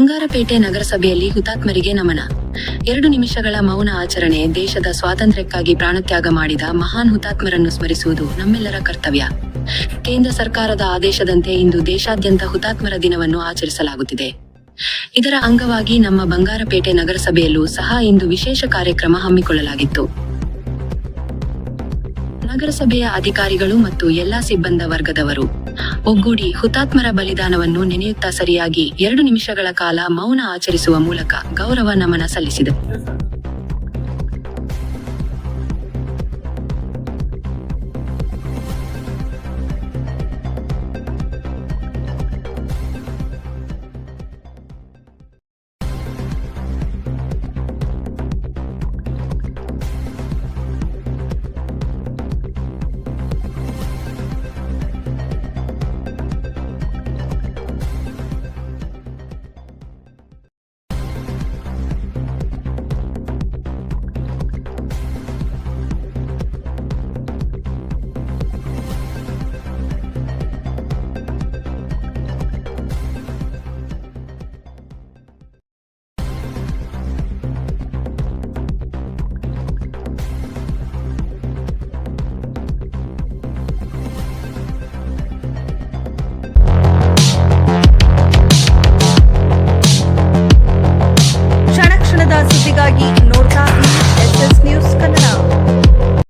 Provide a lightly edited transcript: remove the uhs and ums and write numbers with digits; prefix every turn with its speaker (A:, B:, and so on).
A: ಬಂಗಾರಪೇಟೆ ನಗರಸಭೆಯಲ್ಲಿ ಹುತಾತ್ಮರಿಗೆ ನಮನ. 2 ನಿಮಿಷಗಳ ಮೌನ ಆಚರಣೆ. ದೇಶದ ಸ್ವಾತಂತ್ರ್ಯಕ್ಕಾಗಿ ಪ್ರಾಣತ್ಯಾಗ ಮಾಡಿದ ಮಹಾನ್ ಹುತಾತ್ಮರನ್ನು ಸ್ಮರಿಸುವುದು ನಮ್ಮೆಲ್ಲರ ಕರ್ತವ್ಯ. ಕೇಂದ್ರ ಸರ್ಕಾರದ ಆದೇಶದಂತೆ ಇಂದು ದೇಶಾದ್ಯಂತ ಹುತಾತ್ಮರ ದಿನವನ್ನು ಆಚರಿಸಲಾಗುತ್ತಿದೆ. ಇದರ ಅಂಗವಾಗಿ ನಮ್ಮ ಬಂಗಾರಪೇಟೆ ನಗರಸಭೆಯಲ್ಲೂ ಸಹ ಇಂದು ವಿಶೇಷ ಕಾರ್ಯಕ್ರಮ ಹಮ್ಮಿಕೊಳ್ಳಲಾಗಿತ್ತು. ನಗರಸಭೆಯ ಅಧಿಕಾರಿಗಳು ಮತ್ತು ಎಲ್ಲಾ ಸಿಬ್ಬಂದ ವರ್ಗದವರು ಒಗ್ಗೂಡಿ ಹುತಾತ್ಮರ ಬಲಿದಾನವನ್ನು ನೆನೆಯುತ್ತಾ ಸರಿಯಾಗಿ 2 ನಿಮಿಷಗಳ ಕಾಲ ಮೌನ ಆಚರಿಸುವ ಮೂಲಕ ಗೌರವ ನಮನ ಸಲ್ಲಿಸಿದರು.